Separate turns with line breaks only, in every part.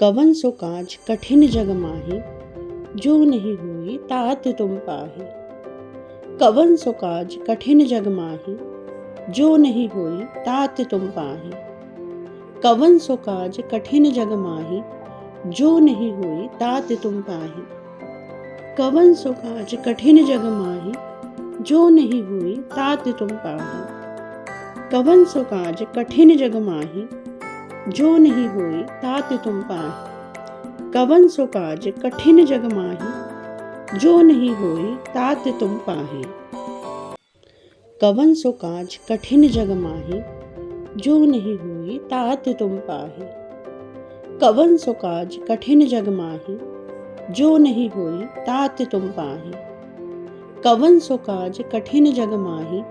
कवन सो काज कठिन जग माही, जो नहीं हुई तात तुम पाही। कवन सो काज कठिन जग माही, जो नहीं हुई तात तुम पाही। कवन सो काज कठिन जग माही, जो नहीं हुई तात तुम पाही। कवन सो काज कठिन जग माही, जो नहीं हुई तात तुम पाही। कवन सो काज कठिन जग माही, जो नहीं हुई तात तुम पाही। कवन सो काज कठिन जग माही, जो नहीं हुई तात तुम पाही। कवन सो काज कठिन जग माही, जो नहीं हुई तात तुम पाही। कवन सो काज कठिन जग माही, जो नहीं हुई तात तुम पाही। कवन सो काज कठिन जग माही,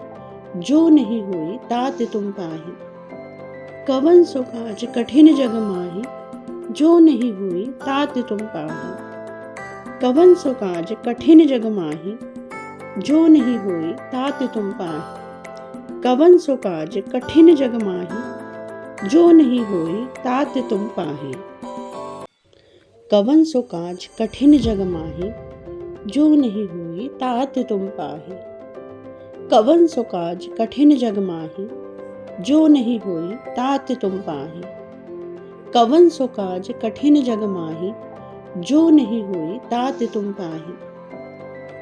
जो नहीं हुई तात तुम पाही। कवन सो काज कठिन जग माही, जो नहीं हुई तात तुम पाही। कवन सो काज कठिन जग माही, जो नहीं हुई तात तुम पाही। कवन सो काज कठिन जग माही, जो नहीं हुई तात तुम पाही। कवन सो काज कठिन जग माही, जो नहीं हुई तात तुम पाही। कवन सो काज कठिन जग माही, जो नहीं हुई तात तुम पाही। कवन सो काज कठिन जग माही, जो नहीं हुई तात तुम पाही।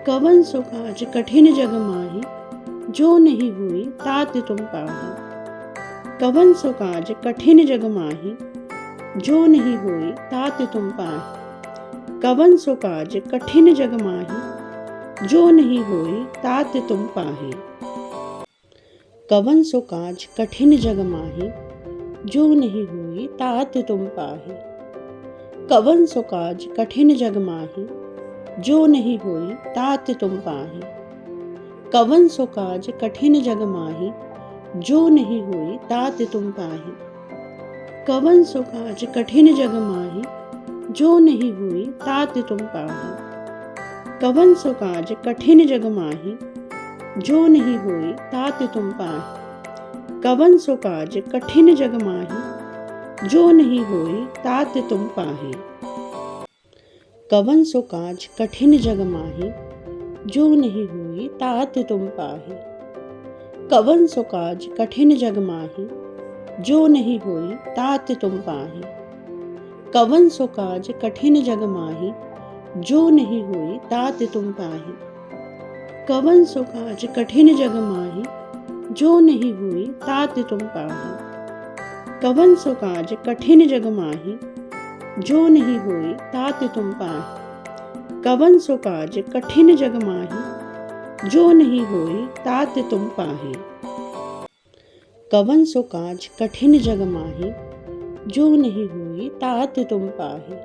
कवन सो काज कठिन जग माही, जो नहीं हुई तात तुम पाही। कवन सो काज कठिन जग माही, जो नहीं हुई तात तुम पाही। कवन सो काज कठिन जग माही, जो नहीं हुई तात तुम पाही। कवन सो काज कठिन जग माही, जो नहीं हुई तात तुम पाही। कवन सो काज कठिन जग माही, जो नहीं हुई तात तुम पाही। कवन सो काज कठिन जग माही, जो नहीं हुई तात तुम पाही। कवन सो काज कठिन जग माही, जो नहीं हुई तात तुम पाही। कवन सो काज कठिन जग माही, जो नहीं हुई तात तुम पाही। कवन सो काज कठिन जग माही, जो नहीं हुई तात तुम पाही। कवन सो काज कठिन जग माही, जो नहीं हुई तात तुम पाही। कवन सो काज कठिन जग माही, जो नहीं हुई तात तुम पाही। कवन सो काज कठिन जग माही, जो नहीं हुई तात तुम पाही। कवन सो काज कठिन जग माही, जो नहीं हुई तात तुम पाही। कवन सो काज कठिन जग माही, जो नहीं हुई तात तुम पाही। कवन सो काज कठिन जग माही, जो नहीं हुई तात तुम पाही। कवन सो काज कठिन जग माही, जो नहीं हुई तात तुम पाही।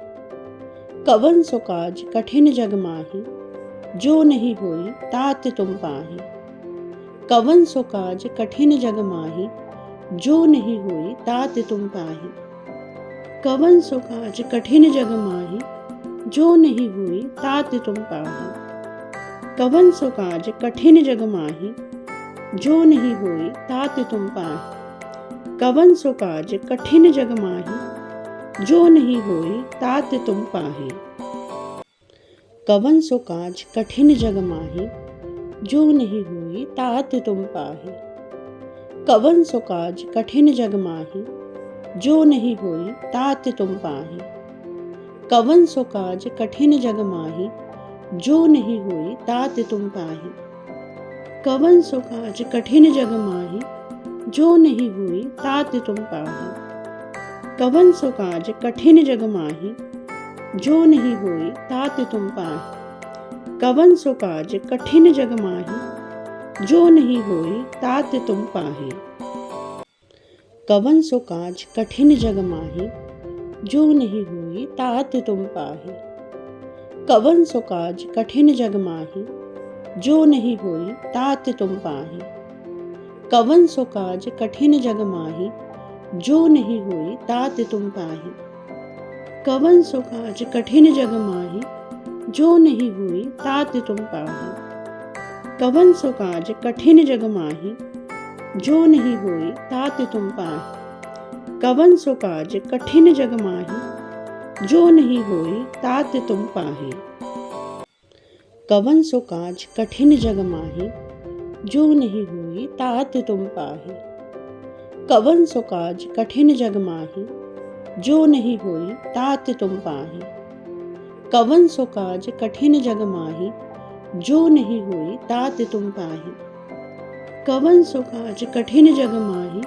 कवन सो काज कठिन जग माही, जो नहीं हुई तात तुम पाही। कवन सो काज कठिन जग माही, जो नहीं हुई तात तुम पाही। कवन सो काज कठिन जग माही, जो नहीं हुई तात तुम पाही। कवन सो काज कठिन जग माही, जो नहीं हुई तात तुम पाही। कवन सो काज कठिन जग माही, जो नहीं हुई तात तुम पाही। कवन सो काज कठिन जग माही, जो नहीं हुई तात तुम पाही। कवन सो काज कठिन जग माही, जो नहीं हुई तात तुम पाही। कवन सो काज कठिन जग माही, जो नहीं हुई तात तुम पाही। कवन सो काज कठिन जग माही, जो नहीं हुई तात तुम पाही। कवन सो काज कठिन जग माही, जो नहीं हुई तात तुम पाही। कवन सो काज कठिन जग माही, जो नहीं हुई तात तुम पाही। कवन सो काज कठिन जग माही, जो नहीं हुई तात तुम पाही। कवन सो काज कठिन जग माही, जो नहीं हुई तात तुम पाही। कवन सो काज कठिन जग माही, जो नहीं हुई तात तुम पाही। कवन सो काज कठिन जग माही, जो नहीं हुई तात तुम पाही। कवन सो काज कठिन जग माही, जो नहीं हुई तात तुम पाही। कवन सो काज कठिन जग माही, जो नहीं होई तात तुम पाहे। कवन सो काज कठिन जग माही, जो नहीं होई तात तुम पाहे। कवन सो काज कठिन जग माही, जो नहीं होई तात तुम पाहे। कवन सो काज कठिन जग माही, जो नहीं होई तात तुम पाहे। कवन सो काज कठिन जग माही,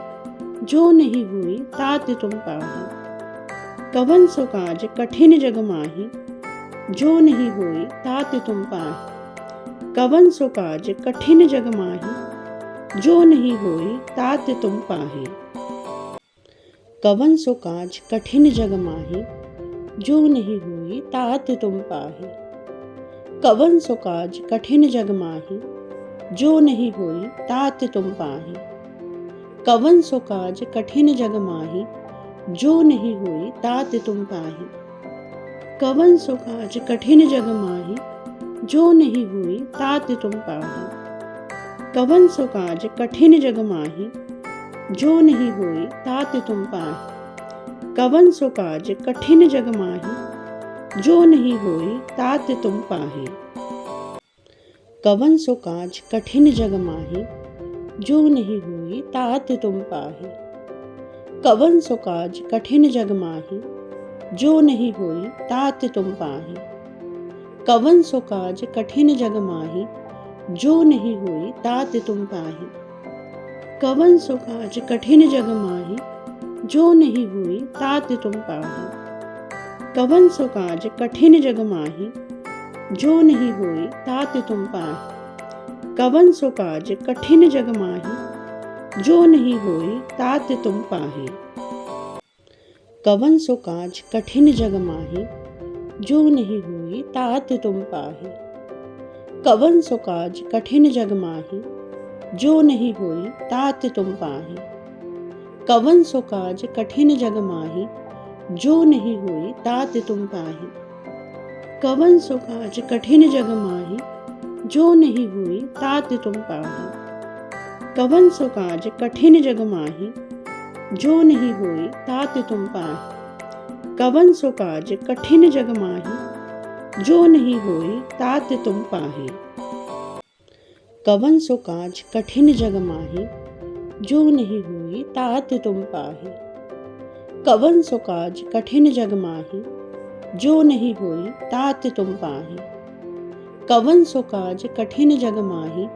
जो नहीं हुई तात तुम पाहे। कवन सो काज कठिन जग माही, जो नहीं हुई तात तुम पाहे। कवन सो काज कठिन जग माही, जो नहीं हुई तात तुम पाहे। कवन सो काज कठिन जग माही, जो नहीं हुई तात तुम पाहे। कवन सो काज कठिन जग माही, जो नहीं हुई तात तुम पाहे। कवन सो काज कठिन जग माही, जो नहीं हुई तात तुम पाहे। कवन सो काज कठिन जग माही, जो नहीं हुई तात तुम पाहे। कवन सो काज कठिन जग माही, जो नहीं हुई तात तुम पाहे। कवन सो काज कठिन जग माही, जो नहीं हुई तात तुम पाहे। कवन सो काज कठिन जग माही, जो नहीं हुई तात तुम पाहे। कवन सो काज कठिन जग माही, जो नहीं हुई तात तुम पाहे। कवन सो काज कठिन जग माही, जो नहीं हुई तात तुम पाहे। कवन सो काज कठिन जग माही, जो नहीं हुई तात तुम पाहे। कवन सो काज कठिन जग माही, जो नहीं हुई तात तुम पाहे। कवन सो काज कठिन जग माही, जो नहीं हुई तात तुम पाहे। कवन सो काज कठिन जग माही, जो नहीं हुई तात तुम पाहे। कवन सो काज कठिन जग माही, जो नहीं हुई तात तुम पाहे। कवन सो काज कठिन जग माही, जो नहीं हुई तात तुम पाहे। कवन सो काज कठिन जग माही, जो नहीं हुई तात तुम पाहे। कवन सो काज कठिन जग माही, जो नहीं हुई तात तुम पाहे। कवन सो काज कठिन जग माही, जो नहीं हुई तात तुम पाहे। कवन सो काज कठिन जग माही, जो नहीं हुई तात तुम पाहे। कवन सो काज कठिन जग माही, जो नहीं हुई तात तुम पाहे। कवन सो काज कठिन जग माही, जो नहीं हुई तात तुम पाहे। कवन सो काज कठिन जग माही,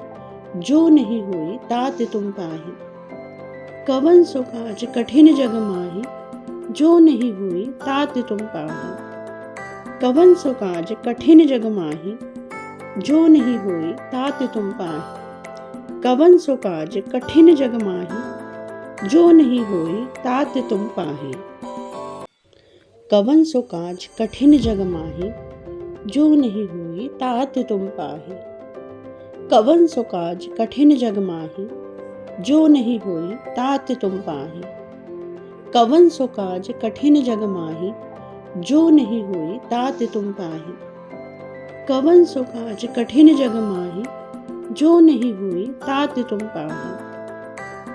जो नहीं हुई तात तुम पाहे। कवन सो काज कठिन जग माही, जो नहीं हुई तात तुम पाहे। कवन सो काज कठिन जग माही, जो नहीं हुई तात तुम पाहे। कवन सो काज कठिन जग माही, जो नहीं हुई तात तुम पाहे। कवन सो काज कठिन जग माही, जो नहीं हुई तात तुम पाहे। कवन सो काज कठिन जग माही, जो नहीं हुई तात तुम पाहे। कवन सो काज कठिन जग माही, जो नहीं हुई तात तुम पाहे।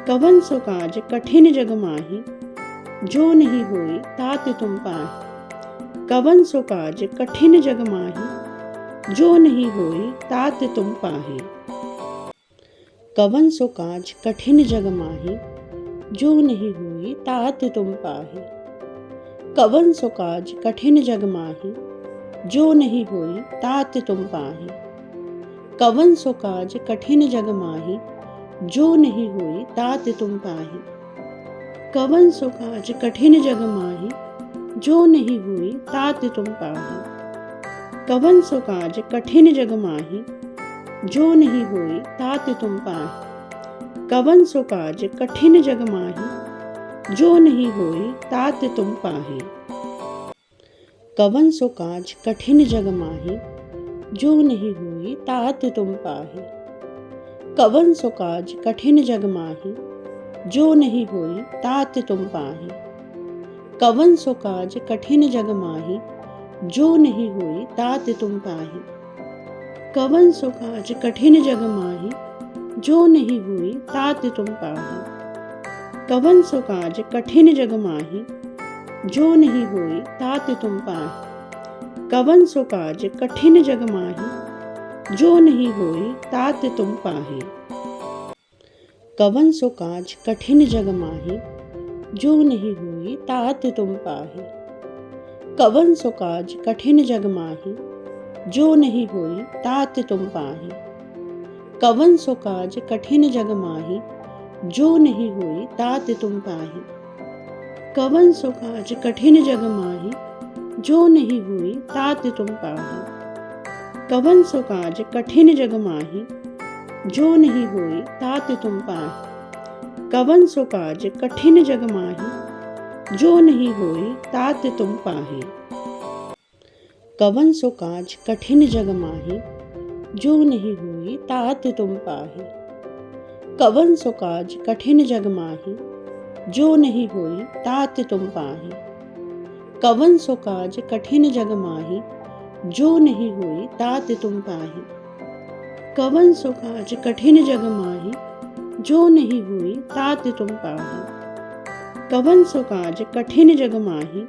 कवन सो काज कठिन जग माही, जो नहीं हुई तात तुम पाहे। कवन सो काज कठिन जग माही, जो नहीं हुई तात तुम पाहे। कवन सो काज कठिन जग माही, जो नहीं हुई तात तुम पाहे। कवन सो काज कठिन जग माही, जो नहीं हुई तात तुम पाहे। कवन सो काज कठिन जग माही, जो नहीं हुई तात तुम पाहे। कवन सो काज कठिन जग माही, जो नहीं हुई तात तुम पाहे। कवन सो काज कठिन जग माही, जो नहीं हुई तात तुम पाहे। कवन सो काज कठिन जग माही, जो नहीं हुई तात तुम पाहे। कवन सो काज कठिन जग माही, जो नहीं हुई तात तुम पाहे। कवन सो काज कठिन जग माही, जो नहीं हुई तात तुम पाहे। कवन सो काज कठिन जग माही, जो नहीं हुई तात तुम पाहे। कवन सो काज कठिन जग माही, जो नहीं हुई तात तुम पाहे। कवन सो काज कठिन जग माही, जो नहीं होई तात तुम पाहि। कवन सो काज कठिन जग माहि, जो नहीं होई तात तुम पाहि। कवन सो काज कठिन जग माहि, जो नहीं होई तात तुम पाहि। कवन सो काज कठिन जग माहि, जो नहीं होई तात तुम पाहि। कवन सो काज कठिन जग माहि, जो नहीं होई तात तुम पाहि। कवन सो काज कठिन जग माहि, जो नहीं हुई तात तुम पाहि। कवन सो काज कठिन जग माहि, जो नहीं हुई तात तुम पाहि। कवन सो काज कठिन जग माहि, जो नहीं हुई तात तुम पाहि। कवन सो काज कठिन जग माहि, जो नहीं हुई तात तुम पाहि। कवन सो काज कठिन जग माहि, जो नहीं हुई तात तुम पाहि। कवन सो काज कठिन जग माहि, जो नहीं हुई तात तुम पाहि। कवन सो काज कठिन जग माहि, जो नहीं हुई तात तुम पाहि। कवन सो काज कठिन जग माहि,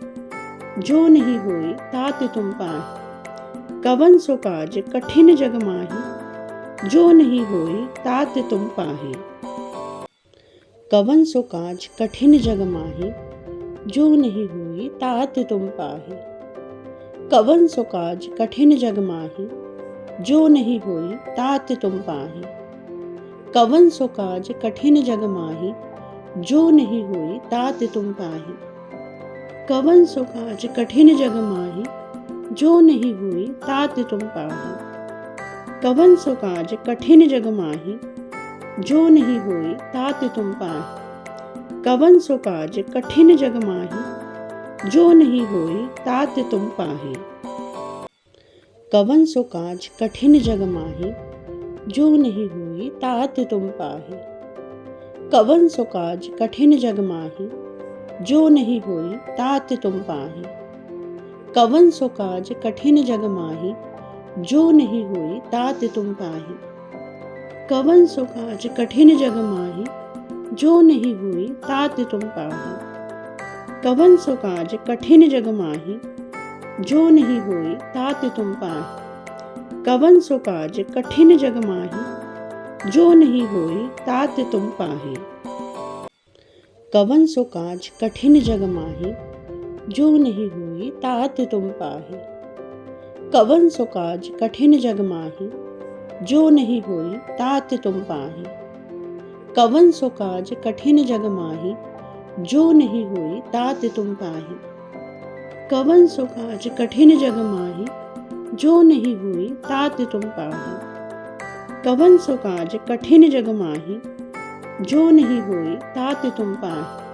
जो नहीं हुई तात तुम पाहि। कवन सो काज कठिन जग माहि, जो नहीं हुई तात तुम पाहि। कवन सो काज कठिन जग माहि, जो नहीं हुई तात तुम पाहि। कवन सो काज कठिन जग माहि, जो नहीं हुई तात तुम पाहि। कवन सो काज कठिन जग माहि, जो नहीं हुई तात तुम पाहि। कवन सो काज कठिन जग माहि, जो नहीं हुई तात तुम पाहि। कवन सो काज कठिन जग माहि, जो नहीं हुई तात तुम पाहि। कवन सो काज कठिन जग माहि, जो नहीं हुई तात तुम पाहि। कवन सो काज कठिन जग माहि, जो नहीं हुई तात तुम पाहि। कवन सो काज कठिन जग माहि, जो नहीं हुई तात तुम पाहि। कवन सो काज कठिन जग माहि, जो नहीं हुई तात तुम पाहि। कवन सो काज कठिन जग माहि, जो नहीं हुई तात तुम पाहि। कवन सो काज कठिन जग माहि, जो नहीं हुई तात तुम पाहि। कवन सो काज कठिन जग माहि, जो नहीं हुई तात तुम पाहि। कवन सो काज कठिन जग माहि, जो नहीं हुई तात तुम पाहि। कवन सो काज कठिन जग माहि, जो नहीं हुई तात तुम पाहि। कवन सो काज कठिन जग माहि, जो नहीं हुई तात तुम पाहि। कवन सो काज कठिन जग माहि, जो नहीं हुई तात तुम पाहि। कवन सो काज कठिन जग माहि, जो नहीं हुई तात तुम पाहि।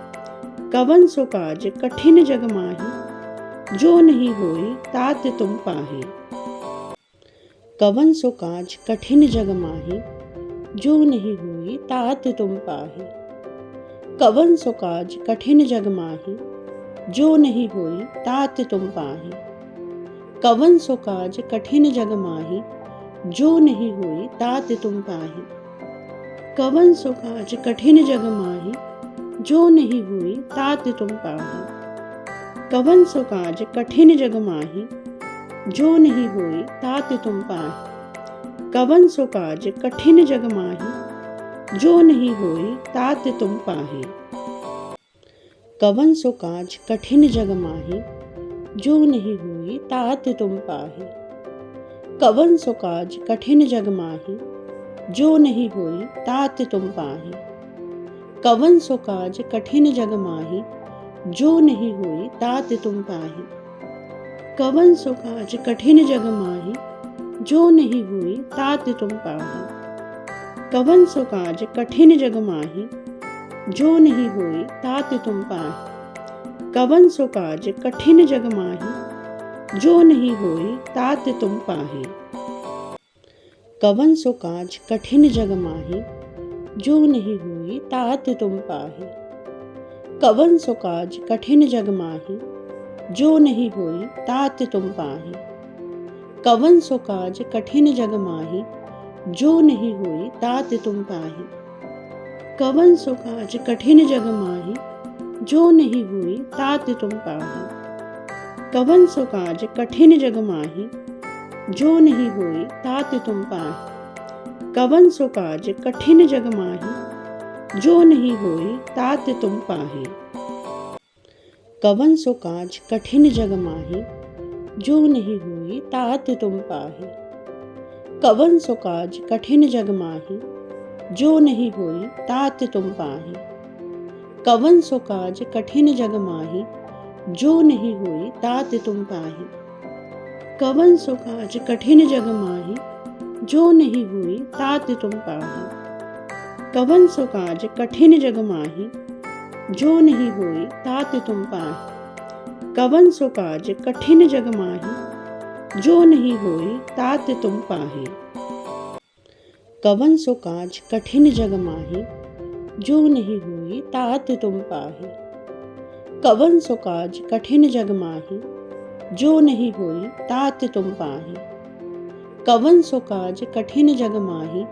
कवन सो काज कठिन जग माहि, जो नहीं हुई तात तुम पाहि। कवन सो काज कठिन जग माहि, जो नहीं हुई तात तुम पाहि। कवन सो काज कठिन जग माहि, जो नहीं हुई तात तुम पाहि। कवन सो काज कठिन जग माहि, जो नहीं हुई तात तुम पाहि। कवन सो काज कठिन जग माहि, जो नहीं हुई तात तुम पाहि। कवन सो काज कठिन जग माहि, जो नहीं हुई तात तुम पाहि। कवन सो काज कठिन जग माहि, जो नहीं हुई तात तुम पाहि। कवन सो काज कठिन जग माहि, जो नहीं हुई तात तुम पाहि। कवन सो काज कठिन जग माहि, जो नहीं हुई तात तुम पाहि। कवन सो काज कठिन जग माहि, जो नहीं हुई तात तुम पाहि। कवन सो काज कठिन जग माहि, जो नहीं हुई तात तुम पाहि। कवन सो काज कठिन जग माहि, जो नहीं हुई तात तुम पाहि। कवन सो काज कठिन जग माहि, जो नहीं हुई तात तुम पाहि। कवन सो काज कठिन जग माहि, जो नहीं हुई तात तुम पाहि। कवन सो काज कठिन जग माहि, जो नहीं हुई तात तुम पाहि। कवन सो काज कठिन जग माहि, जो नहीं हुई तात तुम पाहि। कवन सो काज कठिन जग माहि, जो नहीं हुई तात तुम पाही। कवन सो काज कठिन जग माही, जो नहीं हुई तात तुम पाही। कवन सो काज कठिन जग माही, जो नहीं हुई तात तुम पाही। कवन सो काज कठिन जग माही, जो नहीं हुई तात तुम पाही। कवन सो काज कठिन जग माही, जो नहीं हुई तात तुम पाही। कवन सो काज कठिन जग माही, जो नहीं हुई तात तुम पाही। कवन सो काज कठिन जग माही, जो नहीं हुई तात तुम पाही। कवन सो काज कठिन जग माही, जो नहीं हुई तात तुम पाही। कवन सो काज कठिन जग माही, जो नहीं हुई तात तुम पाही। कवन सो काज कठिन जग माही, जो नहीं हुई तात तुम पाही। कवन सो काज कठिन जग माही, जो नहीं हुई तात तुम पाही। कवन सो काज कठिन जग माही,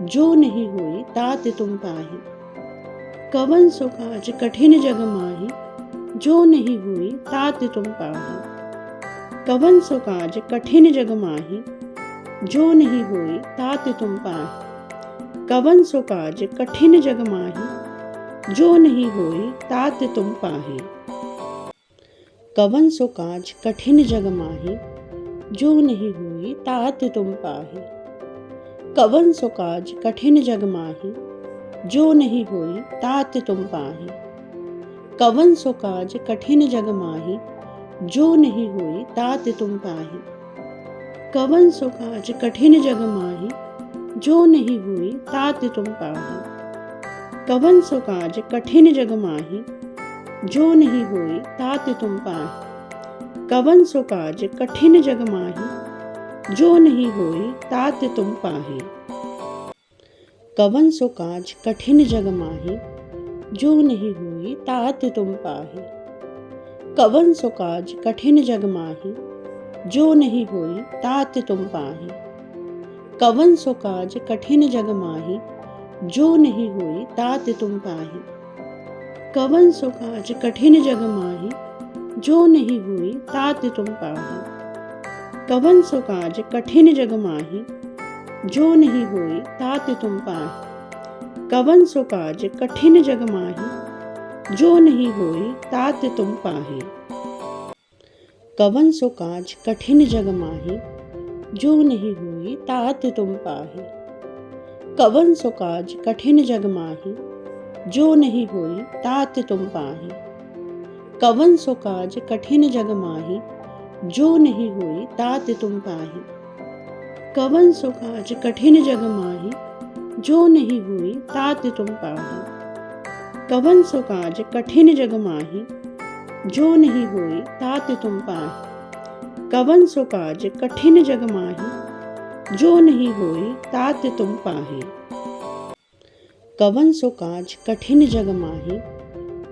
जो नहीं हुई तात तुम पाही। कवन सो काज कठिन जग माही, जो नहीं हुई तात तुम पाही। कवन सो काज कठिन जग माही, जो नहीं हुई तात तुम पाही। कवन सो काज कठिन जग माही, जो नहीं हुई तात तुम पाही। कवन सो काज कठिन जग माही, जो नहीं हुई तात तुम पाही। कवन सो काज कठिन जग माही, जो नहीं हुई तात तुम पाही। कवन सो काज कठिन जग माही, जो नहीं हुई तात तुम पाही। कवन सो काज कठिन जग माही, जो नहीं हुई तात तुम पाही। कवन सो काज कठिन जग माही, जो नहीं हुई तात तुम पाही। कवन सो काज कठिन जग माही, जो नहीं हुई तात तुम पाही। कवन सो काज कठिन जग माही, जो नहीं हुई तात तुम पाही। कवन सो काज कठिन जग माही, जो नहीं हुई तात तुम पाही। कवन सो काज कठिन जग माही, जो नहीं हुई तात तुम पाही। कवन सो काज कठिन जग माही, जो नहीं हुई तात तुम पाही। कवन सो काज कठिन जग माही, जो नहीं हुई तात तुम पाही। कवन सो काज कठिन जग माही, जो नहीं हुई तात तुम पाही। कवन सो काज कठिन जग माही, जो नहीं हुई तात तुम पाही। कवन सो काज कठिन जग माही, जो नहीं हुई तात तुम पाही। कवन सो काज कठिन जग माही, जो नहीं हुई तात तुम पाही। कवन सो काज कठिन जग माही, जो नहीं हुई तात तुम पाही। कवन सो काज कठिन जग माही, जो नहीं हुई तात तुम पाही। कवन सो काज कठिन जग माही, जो नहीं हुई तात तुम पाही। कवन सो काज कठिन जग माही,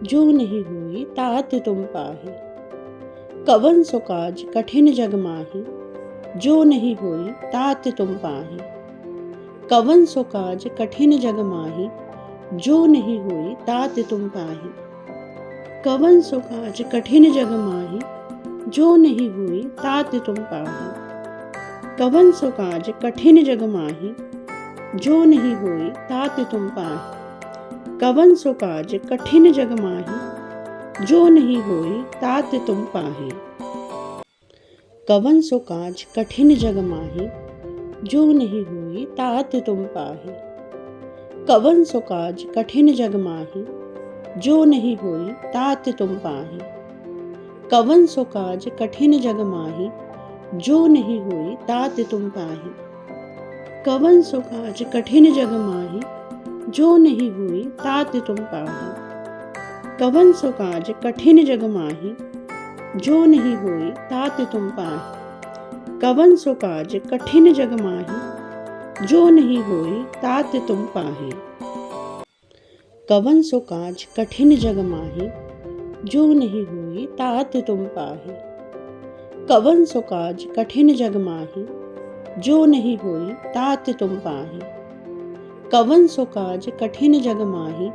जो नहीं हुई तात तुम पाही। कवन सो काज कठिन जग माही, जो नहीं हुई तात तुम पाही। कवन सो काज कठिन जग माही, जो नहीं हुई तात तुम पाही। कवन सो काज कठिन जग माही, जो नहीं हुई तात तुम पाही। कवन सो काज कठिन जग माही, जो नहीं हुई तात तुम पाही। कवन सो काज कठिन जग माही, जो नहीं हुई तात तुम पाही। कवन सो काज कठिन जग माही, जो नहीं हुई तात तुम पाही। कवन सो काज कठिन जग माही, जो नहीं हुई तात तुम पाही। कवन सो काज कठिन जग माही, जो नहीं हुई तात तुम पाही। कवन सो काज कठिन जग माही, जो नहीं हुई तात तुम पाही। कवन सो काज कठिन जग माही, जो नहीं हुई तात तुम पाही। कवन सो काज कठिन जग माही, जो नहीं हुई तात तुम पाही। कवन सो काज कठिन जग माही, जो नहीं हुई तात तुम पाही। कवन सो काज कठिन जग माही, जो नहीं हुई तात तुम पाही। कवन सो काज कठिन जग माही,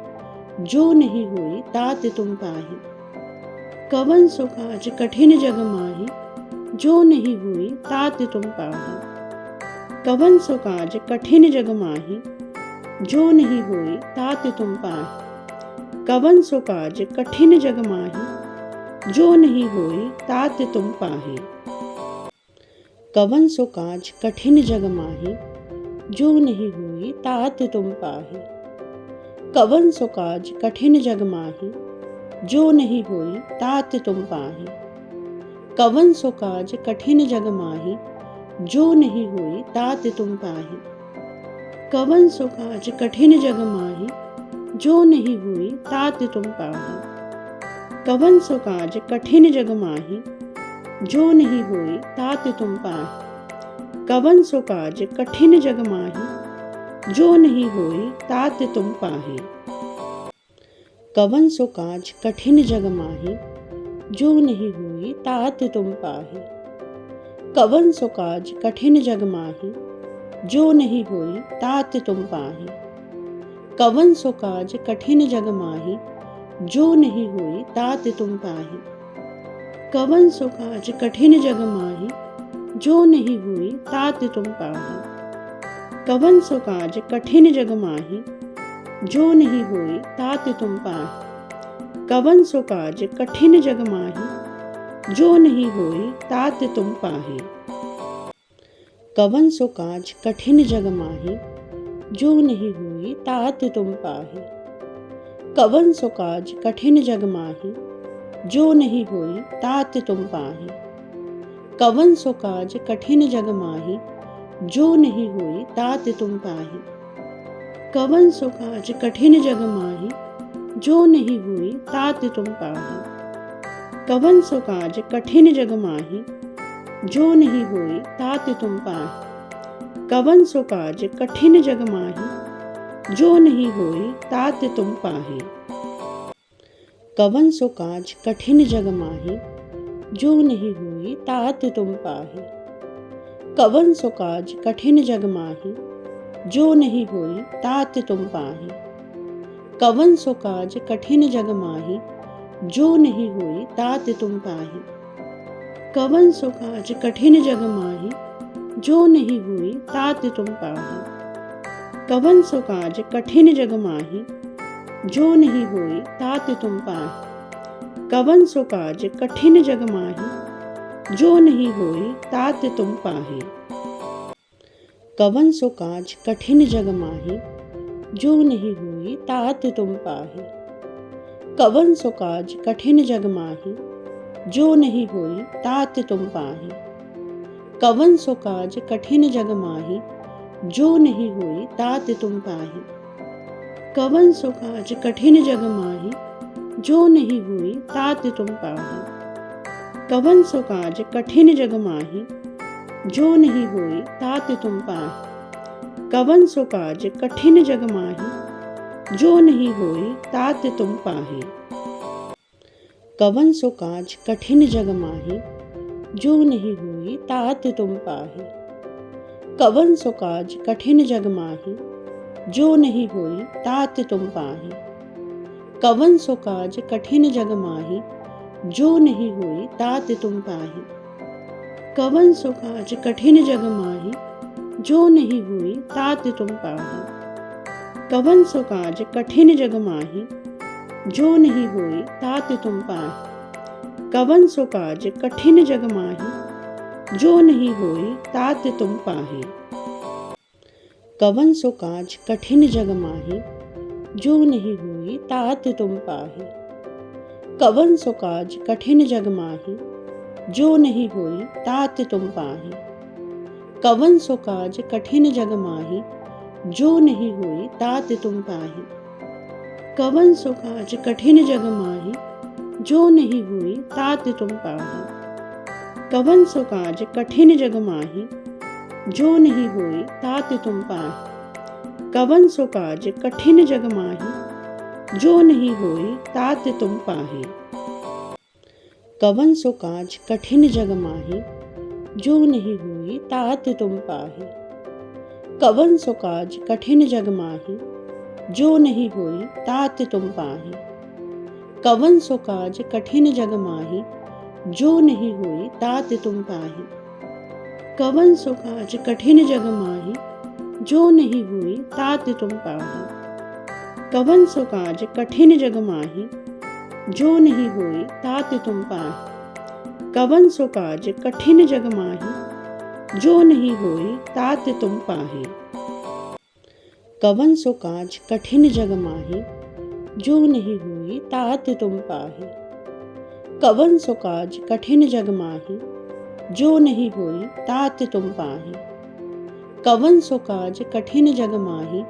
जो नहीं होई तात तुम पाहि। कवन सो काज कठिन जग माहि, जो नहीं हुई तात तुम पाहि। कवन सो काज कठिन जग माहि, जो नहीं हुई तात तुम पाहि। कवन सो काज कठिन जग माहि, जो नहीं हुई तात तुम पाहि। कवन सो काज कठिन जग माहि, जो नहीं हुई तात तुम पाहि। कवन सो काज कठिन जग माहि, जो नहीं हुई तात तुम पाहि। कवन सो काज कठिन जग माहि, जो नहीं हुई तात तुम पाहि। कवन सो काज कठिन जग माहि, जो नहीं हुई तात तुम पाहि। कवन सो काज कठिन जग माहि, जो नहीं हुई तात तुम पाहि। कवन सो काज कठिन जग माहि, जो नहीं हुई तात तुम पाहि। कवन सो काज कठिन जग माहि, जो नहीं हुई तात तुम पाहि। कवन सो काज कठिन जग माहि, जो नहीं हुई तात तुम पाहि। कवन सो काज कठिन जग माहि, जो नहीं हुई तात तुम पाहि। कवन सो काज कठिन जग माहि, जो नहीं हुई तात तुम पाहि। कवन सो काज कठिन जग माहि, जो नहीं हुई तात तुम पाहि। कवन सो काज कठिन जग माहि, जो नहीं हुई तात तुम पाहि। कवन सो काज कठिन जग माहि, जो नहीं हुई तात तुम पाहि। कवन सो काज कठिन जग माहि, जो नहीं हुई तात तुम पाहि। कवन सो काज कठिन जग माहि, जो नहीं हुई तात तुम पाहि। कवन सो काज कठिन जग माहि, जो नहीं हुई तात तुम पाहि। कवन सो काज कठिन जग माहि, जो नहीं हुई तात तुम पाहि। कवन सो काज कठिन जग माहि, जो नहीं हुई तात तुम पाहि। कवन सो काज कठिन जग माहि, जो नहीं हुई तात तुम पाहि। कवन सो काज कठिन जग माहि, जो नहीं हुई तात तुम पाहि। कवन सो काज कठिन जग माहि, जो नहीं हुई तात तुम पाहि। कवन सो काज कठिन जग माहि, जो नहीं हुई तात तुम पाहि। कवन सो काज कठिन जग माहि, जो नहीं हुई तात तुम पाहि। कवन सो काज कठिन जग माहि, जो नहीं हुई तात तुम पाहि। कवन सो काज कठिन जग माहि, जो नहीं हुई तात तुम पाहि। कवन सो काज कठिन जग माहि, जो नहीं हुई तात तुम पाहि। कवन सो काज कठिन जग माहि, जो नहीं हुई तात तुम पाहि। कवन सो काज कठिन जग माहि, जो नहीं हुई तात तुम पाहि। कवन सो काज कठिन जग माहि, जो नहीं हुई तात तुम पाहि। कवन सो काज कठिन जग माहि, जो नहीं हुई तात तुम पाहि। कवन सो काज कठिन जग माहि, जो नहीं हुई तात तुम पाहि। कवन सो काज कठिन जग माहि, जो नहीं हुई तात तुम पाहि। कवन सो काज कठिन जग माहि, जो नहीं हुई तात तुम पाहि। कवन सो काज कठिन जग माहि, जो नहीं हुई तात तुम पाहि। कवन सो काज कठिन जग माहि, जो नहीं हुई तात तुम पाहि। कवन सो काज कठिन जग माहि, जो नहीं हुई तात तुम पाहि। कवन सो काज कठिन जग माहि, जो नहीं हुई तात तुम पाहि। कवन सो काज कठिन जग माहि, जो नहीं हुई तात तुम पाहि। कवन सो काज कठिन जग माहि, जो नहीं हुई तात तुम पाहि। कवन सो काज कठिन जग माहि, जो नहीं हुई तात तुम पाहि। कवन सो काज कठिन जग माहि, जो नहीं हुई तात तुम पाहि। कवन सो काज कठिन जग माहि, जो नहीं हुई तात तुम पाहि। कवन सो काज कठिन जग माहि, जो नहीं हुई तात तुम पाहि। कवन सो काज कठिन जग माहि, जो नहीं होई तात तुम पाहि। कवन सो काज कठिन जग माहि, जो नहीं होई तात तुम पाहि। कवन सो काज कठिन जग माहि, जो नहीं हुई तात तुम पाहि। कवन सो काज कठिन जग माहि, जो नहीं हुई तात तुम पाहि। कवन सो काज कठिन जग माहि, जो नहीं हुई तात तुम पाहि। कवन सो काज कठिन जग माहि, जो नहीं हुई तात तुम पाहि। कवन सो काज कठिन जग माहि, जो नहीं हुई तात तुम पाहि। कवन सो काज कठिन जग माहि,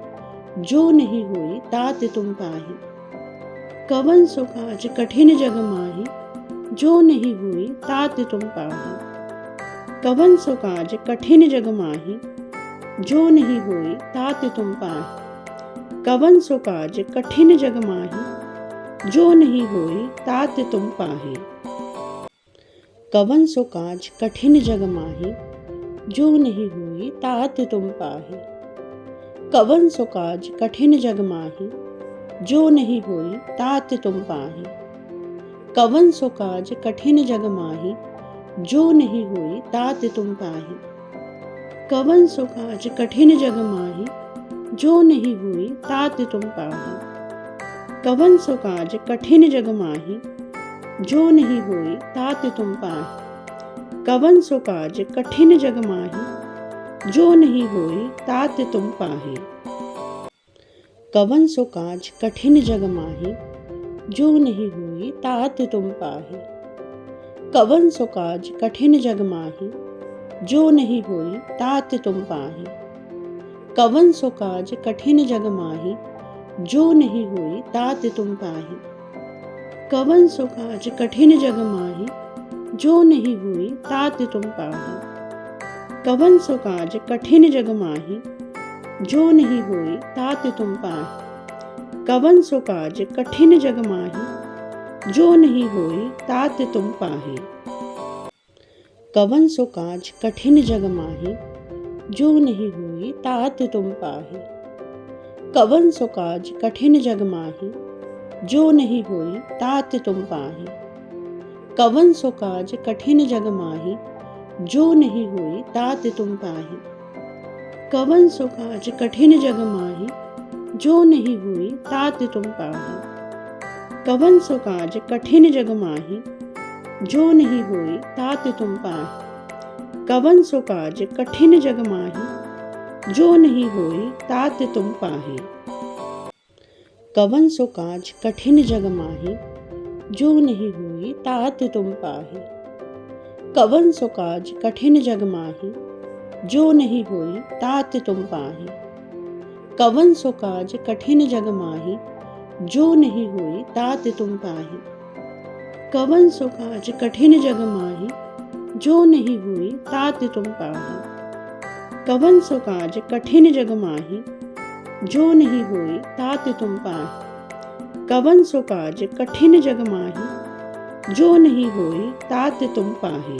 जो नहीं हुई तात तुम पाहि। कवन सो काज कठिन जग माहि, जो नहीं हुई तात तुम पाहि। कवन सो काज कठिन जग माहि, जो नहीं हुई तात तुम पाहि। कवन सो काज कठिन जग माहि, जो नहीं हुई तात तुम पाहि। कवन सो काज कठिन जग माहि, जो नहीं हुई तात तुम पाहि। कवन सो काज कठिन जग माहि, जो नहीं हुई तात तुम पाहि। कवन सो काज कठिन जग माहि, जो नहीं हुई तात तुम पाहि। कवन सो काज कठिन जग माहि, जो नहीं हुई तात तुम पाहि। कवन सो काज कठिन जग माहि, जो नहीं हुई तात तुम पाहि। कवन सो काज कठिन जग माहि, जो नहीं हुई तात तुम पाहि। कवन सो काज कठिन जग माहि, जो नहीं हुई तात तुम पाहि। कवन सो काज कठिन जग माहि, जो नहीं हुई तात तुम पाहि। कवन सो काज कठिन जग माहि, जो नहीं हुई तात तुम पाहि। कवन सो काज कठिन जग माहि, जो नहीं हुई तात तुम पाहि। कवन सो काज कठिन जग माहि, जो नहीं हुई तात तुम पाहि। कवन सो काज कठिन जग माहि, जो नहीं हुई तात तुम पाहि। कवन सो काज कठिन जग माहि, जो नहीं हुई तात तुम पाहि। कवन सो काज कठिन जग माहि, जो नहीं हुई तात तुम पाहि। कवन सो काज कठिन जग माहि, जो नहीं हुई तात तुम पाहि। कवन सो काज कठिन जग माहि, जो नहीं हुई तात तुम पाहि। कवन सो काज कठिन जग माहि, जो नहीं हुई तात तुम पाहि। कवन सो काज कठिन जग माहि, जो नहीं हुई तात तुम पाहि। कवन सो काज कठिन जग माहि, जो नहीं हुई तात तुम पाहि। कवन सो काज कठिन जग माहि, जो नहीं हुई तात तुम पाहि। कवन सो काज कठिन जग माहि, जो नहीं हुई तात तुम पाहि। कवन सो काज कठिन जग माहि, जो नहीं हुई तात तुम पाहि। कवन सो काज कठिन जग माहि, जो नहीं हुई तात तुम पाहि। कवन सो काज कठिन जग माहि, जो नहीं हुई तात तुम पाहि।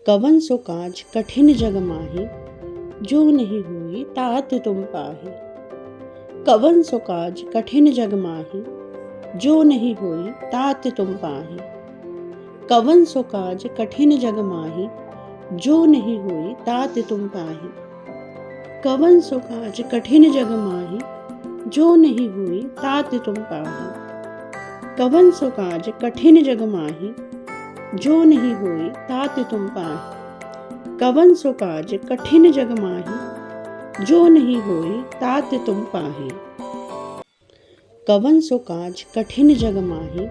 कवन सो काज कठिन जग माहि, जो नहीं हुई तात तुम पाहि। कवन सो काज कठिन जग माहि, जो नहीं हुई तात तुम पाहि। कवन सो काज कठिन जग माहि, जो नहीं हुई तात तुम पाहि। कवन सो काज कठिन जग माहि, जो नहीं हुई तात तुम पाहि। कवन सो काज कठिन जग माहि, जो नहीं हुई तात तुम पाहि। कवन सो काज कठिन जग माहि, जो नहीं हुई तात तुम पाहि। कवन सो काज कठिन जग माहि,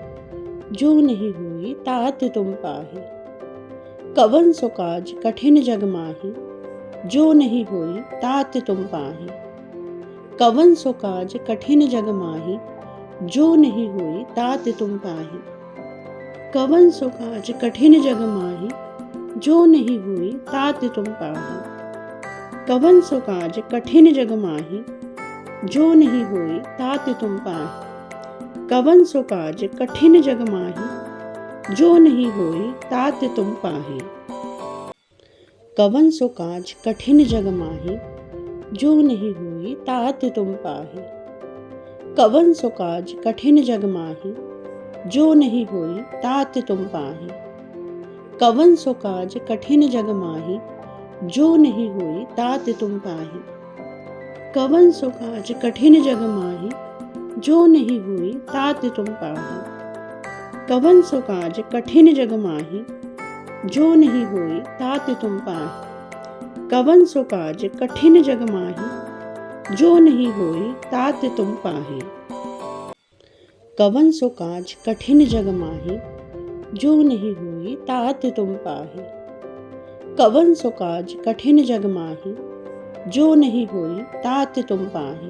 जो नहीं हुई तात तुम पाहि। कवन सो काज कठिन जग माहि, जो नहीं हुई तात तुम पाहि। कवन सो काज कठिन जग माहि, जो नहीं हुई तात तुम पाहि। कवन सो काज कठिन जग माहि, जो नहीं हुई तात तुम पाहि। कवन सो काज कठिन जग माहि, जो नहीं हुई तात तुम पाहि। कवन सो काज कठिन जग माहि, जो नहीं हुई तात तुम पाहि। कवन सो काज कठिन जग माहि, जो नहीं होई तात तुम पाहे। कवन सो काज कठिन जग माही, जो नहीं होई तात तुम पाहे। कवन सो काज कठिन जग माही, जो नहीं होई तात तुम पाहे। कवन सो काज कठिन जग माही, जो नहीं हुई तात तुम पाहे। कवन सो काज कठिन जग माही, जो नहीं हुई तात तुम पाहे। कवन सो काज कठिन जग माही, जो नहीं हुई तात तुम पाहे। कवन सो काज कठिन जग माही, जो नहीं हुई तात तुम पाहे। कवन सो काज कठिन जग माही, जो नहीं हुई तात तुम पाहे।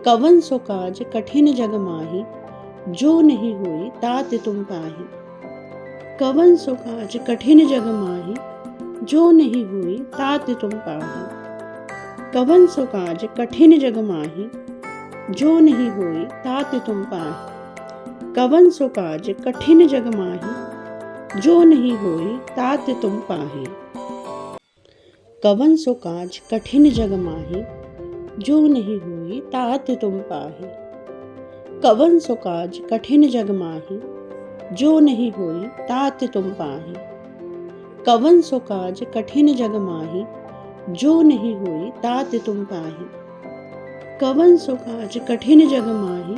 कवन सो काज कठिन जग माही, जो नहीं हुई तात तुम पाहे। कवन सो काज कठिन जग माही, जो नहीं हुई तात तुम पाहे। कवन सो काज कठिन जग माही, जो नहीं हुई तात तुम पाहे। कवन सो काज कठिन जग माही, जो नहीं हुई तात तुम पाहे। कवन सो काज कठिन जग माही, जो नहीं हुई तात तुम पाहे। कवन सो काज कठिन जग माही, जो नहीं हुई तात तुम पाहे। कवन सो काज कठिन जग माही, जो नहीं हुई तात तुम पाहे। कवन सो काज कठिन जग माही,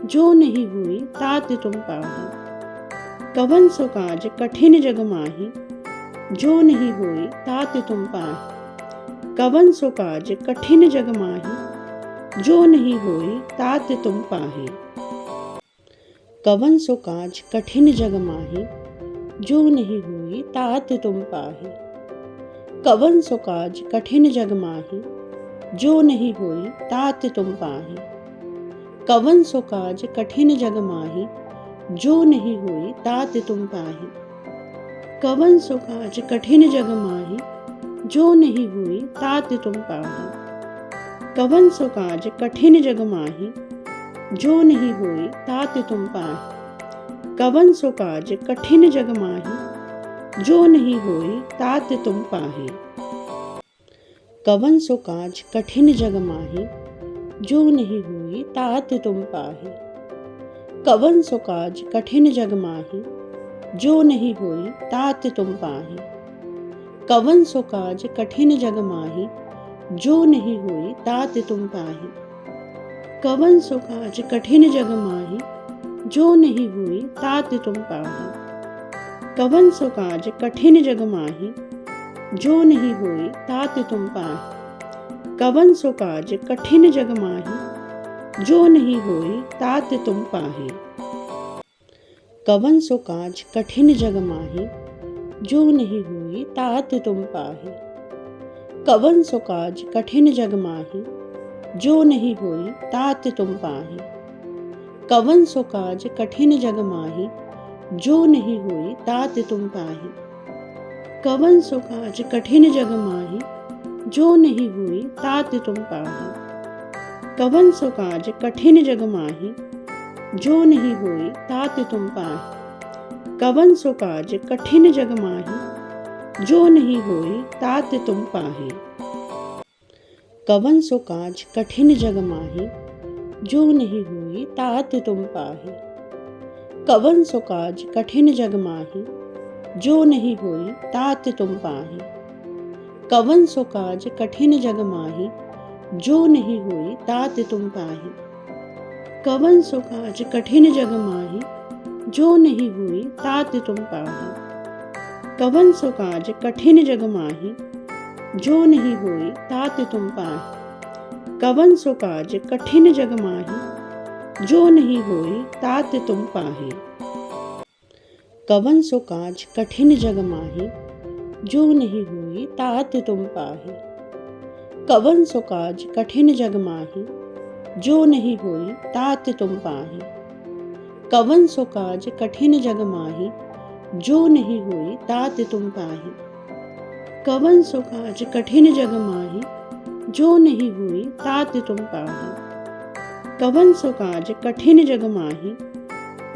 जो नहीं हुई तात तुम पाहे। कवन सो काज कठिन जग माही, जो नहीं हुई तात तुम पाहे। कवन सो काज कठिन जग माही, जो नहीं हुई तात तुम पाहे। कवन सो काज कठिन जग माही, जो नहीं हुई तात तुम पाहे। कवन सो काज कठिन जग माही, जो नहीं हुई तात तुम पाहे। कवन सो काज कठिन जग माही, जो नहीं हुई तात तुम पाहे। कवन सो काज कठिन जग माही, जो नहीं हुई तात तुम पाहे। कवन सो काज कठिन जग माही, जो नहीं हुई तात तुम पाहे। कवन सो काज कठिन जग माही, जो नहीं हुई तात तुम पाहे। कवन सो काज कठिन जग माही, जो नहीं हुई तात तुम पाहे। कवन सो काज कठिन जग माही, जो नहीं हुई तात तुम पाहे। कवन सो काज कठिन जग माही, जो नहीं हुई तात तुम पाहे। कवन सो काज कठिन जग माही, जो नहीं हुई तात तुम पाहे। कवन सो काज कठिन जग माही, जो नहीं हुई तात तुम पाहे। कवन सो काज कठिन जग माही, जो नहीं हुई तात तुम पाहे। कवन सो काज कठिन जग माही, जो नहीं हुई तात तुम पाहे। कवन सो काज कठिन जग माही, जो नहीं हुई तात तुम पाहे। कवन सो काज कठिन जग माही, जो नहीं हुई तात तुम पाहे। कवन सो काज कठिन जग माही, जो नहीं हुई तात तुम पाहे। कवन सो काज कठिन जग माही, जो नहीं हुई तात तुम पाहे। कवन सो काज कठिन जग माही, जो नहीं हुई तात तुम पाहे। कवन सो काज कठिन जग माही, जो नहीं हुई तात तुम पाहे। कवन सो काज कठिन जग माही, जो नहीं हुई तात तुम पाहे। कवन सो काज कठिन जग माही, जो नहीं हुई तात तुम पाहे। कवन सो काज कठिन जग माही, जो नहीं हुई तात तुम पाहे। कवन सो काज कठिन जग माही, जो नहीं हुई तात तुम पाहे। कवन सो काज कठिन जग माही, जो नहीं हुई तात तुम पाहे। कवन सो काज कठिन जग माही, जो नहीं हुई तात तुम पाहे। कवन सो काज कठिन जग माही, जो नहीं हुई तात तुम पाहे। कवन सो काज कठिन जग माही, जो नहीं हुई तात तुम पाहे। कवन सो काज कठिन जग माही, जो नहीं हुई तात तुम पाहे। कवन सो काज कठिन जग माही,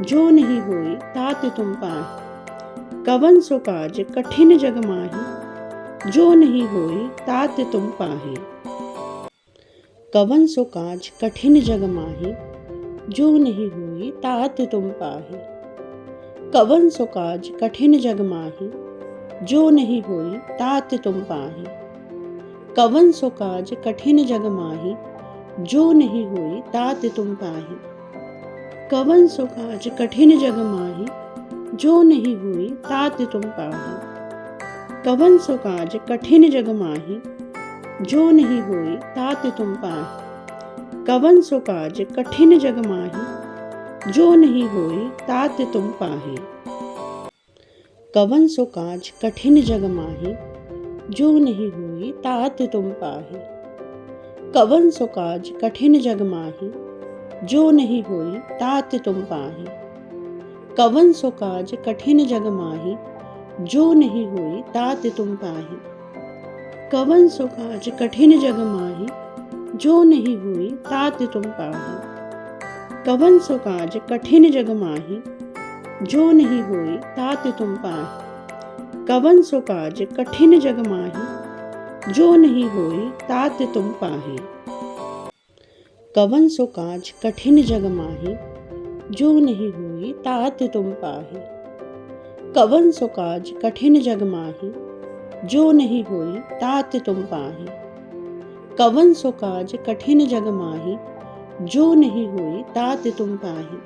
जो नहीं हुई तात तुम पाहे। कवन सो काज कठिन जग माही, जो नहीं हुई तात तुम पाहे। कवन सो काज कठिन जग माही, जो नहीं हुई तात तुम पाही। कवन सो काज कठिन जग माही, जो नहीं हुई तात तुम पाही। कवन सो काज कठिन जग माही, जो नहीं हुई तात तुम पाही। कवन सो काज कठिन जग माही, जो नहीं हुई तात तुम पाही। कवन सो काज कठिन जग माही, जो नहीं हुई तात तुम पाही। कवन सो काज कठिन जग माही, जो नहीं हुई तात तुम पाही। कवन सो काज कठिन जग माही, जो नहीं हुई तात तुम पाही। कवन सो काज कठिन जग माही, जो नहीं हुई तात तुम पाही। कवन सो काज कठिन जग माही, जो नहीं हुई तात तुम पाही। कवन सो काज कठिन जग माही, जो नहीं हुई तात तुम पाही। कवन सो काज कठिन जग माही, जो नहीं हुई तात तुम पाही। कवन सो काज कठिन जग माही, जो नहीं हुई तात तुम पाही। कवन सो काज कठिन जग माही, जो नहीं हुई तात तुम पाही। कवन सो काज कठिन जग माही, जो नहीं हुई तात तुम पाही। कवन सो काज कठिन जग माही, जो नहीं हुई तात तुम पाही।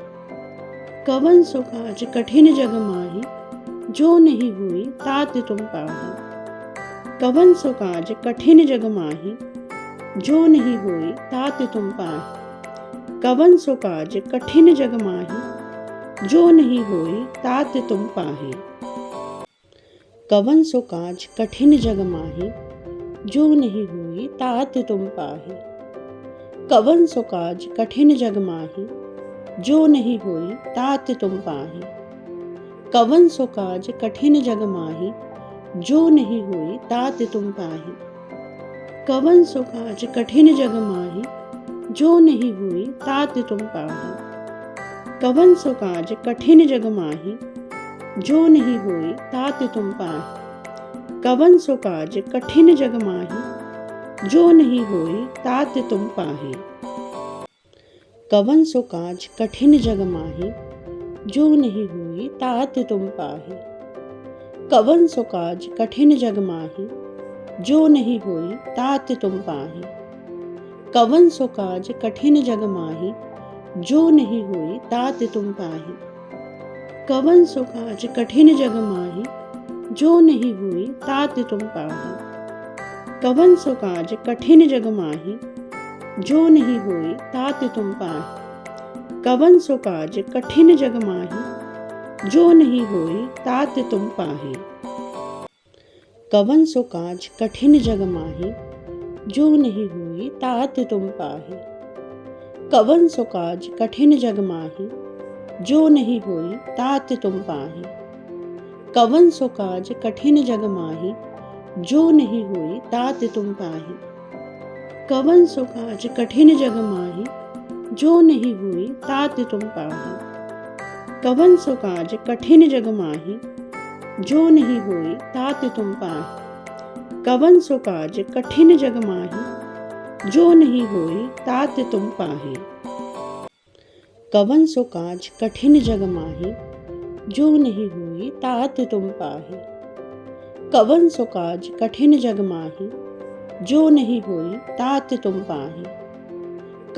कवन सो काज कठिन जग माही, जो नहीं हुई तात तुम पाही। कवन सो काज कठिन जग माही, जो नहीं हुई तात तुम पाही। कवन सो काज कठिन जग माही, जो नहीं हुई तात तुम पाही। कवन सो काज कठिन जग माही, जो नहीं हुई तात तुम पाही। कवन सो काज कठिन जग माही, जो नहीं हुई तात तुम पाही। कवन सो काज कठिन जग माही, जो नहीं हुई तात तुम पाही। कवन सो काज कठिन जग माही, जो नहीं हुई तात तुम पाही। कवन सो काज कठिन जग माही, जो नहीं हुई तात तुम पाही। कवन सो काज कठिन जग माही, जो नहीं हुई तात तुम पाही। कवन सो काज कठिन जग माही, जो नहीं हुई तात तुम पाही। कवन सो काज कठिन जग माही, जो नहीं हुई तात तुम पाही। कवन सो काज कठिन जग माही, जो नहीं हुई तात तुम पाही। कवन सो काज कठिन जग माही, जो नहीं हुई तात तुम पाही। कवन सो काज कठिन जग माही, जो नहीं हुई तात तुम पाही। कवन सो काज कठिन जग माही, जो नहीं हुई तात तुम पाही। कवन सो काज कठिन जग माही, जो नहीं हुई तात तुम पाही। कवन सो काज कठिन जग माही, जो नहीं हुई तात तुम पाही। कवन सो काज कठिन जग माही, जो नहीं हुई तात तुम पाही। कवन सो काज कठिन जग माही, जो नहीं हुई तात तुम पाही। कवन सो काज कठिन जग माही, जो नहीं हुई तात तुम पाही। कवन सो काज कठिन जग माही, जो नहीं हुई तात तुम पाही। कवन सो काज कठिन जग माही, जो नहीं हुई तात तुम पाही। कवन सो काज कठिन जग माही, जो नहीं हुई तात तुम पाही।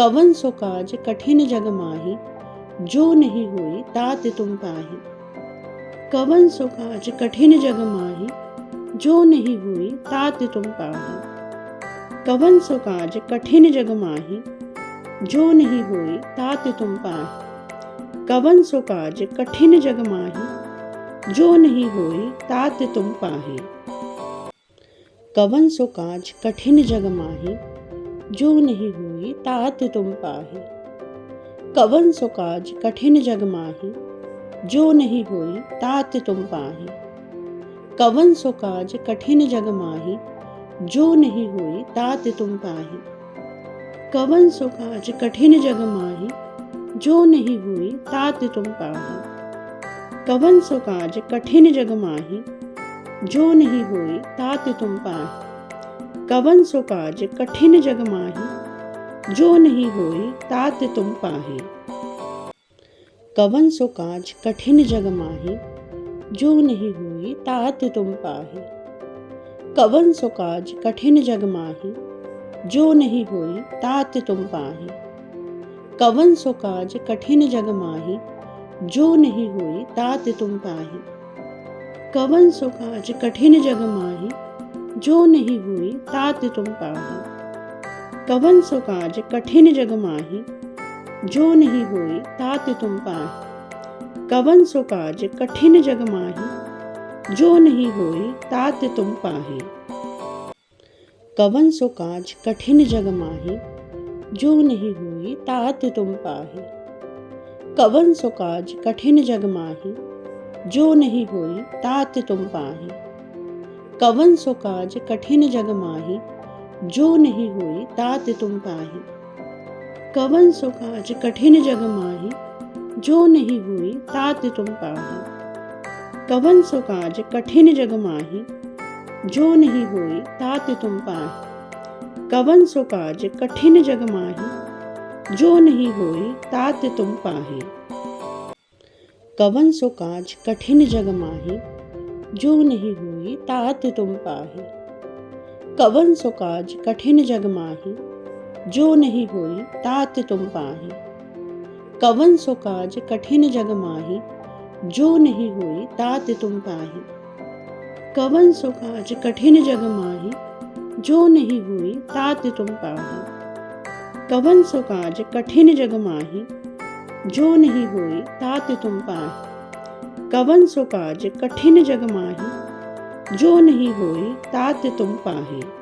कवन सो काज कठिन जग माही, जो नहीं हुई तात तुम पाही। कवन सो काज कठिन जग माही, जो नहीं हुई तात तुम पाही। कवन सो काज कठिन जग माही, जो नहीं हुई तात तुम पाही। कवन सो काज कठिन जग माही, जो नहीं हुई तात तुम पाही। कवन सो काज कठिन जग माही, जो नहीं हुई तात तुम पाही। कवन सो काज कठिन जग माही, जो नहीं हुई तात तुम पाही। कवन सो काज कठिन जग माही, जो नहीं हुई तात तुम पाही। कवन सो काज कठिन जग माही, जो नहीं हुई तात तुम पाही। कवन सो काज कठिन जग माही, जो नहीं हुई तात तुम पाही। कवन सो काज कठिन जग माही, जो नहीं होई तात तुम पाहे। कवन सो काज कठिन जग माही, जो नहीं होई तात तुम पाहे। कवन सो काज कठिन जग माही, जो नहीं होई तात तुम पाहे। कवन सो काज कठिन जग माही, जो नहीं होई तात तुम पाहे। कवन सो काज कठिन जग माही, जो नहीं हुई तात तुम पाहे। कवन सो काज कठिन जग माही, जो नहीं हुई तात तुम पाहे। कवन सो काज कठिन जग माही, जो नहीं हुई तात तुम पाहे। कवन सो काज कठिन जग माही, जो नहीं हुई तात तुम पाहे। कवन सो काज कठिन जग माही, जो नहीं हुई तात तुम पाहे। कवन सो काज कठिन जग माही, जो नहीं हुई तात तुम पाहे। कवन सो काज कठिन जग माही, जो नहीं हुई तात तुम पाहे। कवन सो काज कठिन जग माही, जो नहीं हुई तात तुम पाहे। कवन सो काज कठिन जग माही, जो नहीं हुई तात तुम पाहे। कवन सो काज कठिन जग माही, जो नहीं हुई तात तुम पाहे। कवन सो काज कठिन जग माही, जो नहीं हुई तात तुम पाहे। कवन सो काज कठिन जग माही, जो नहीं हुई तात तुम पाहे। कवन सो काज कठिन जग माही, जो नहीं हुई तात तुम पाहे। कवन सो काज कठिन जग माही, जो नहीं हुई तात तुम पाहे। कवन सो काज कठिन जग माही, जो नहीं हुई तात तुम पाहे।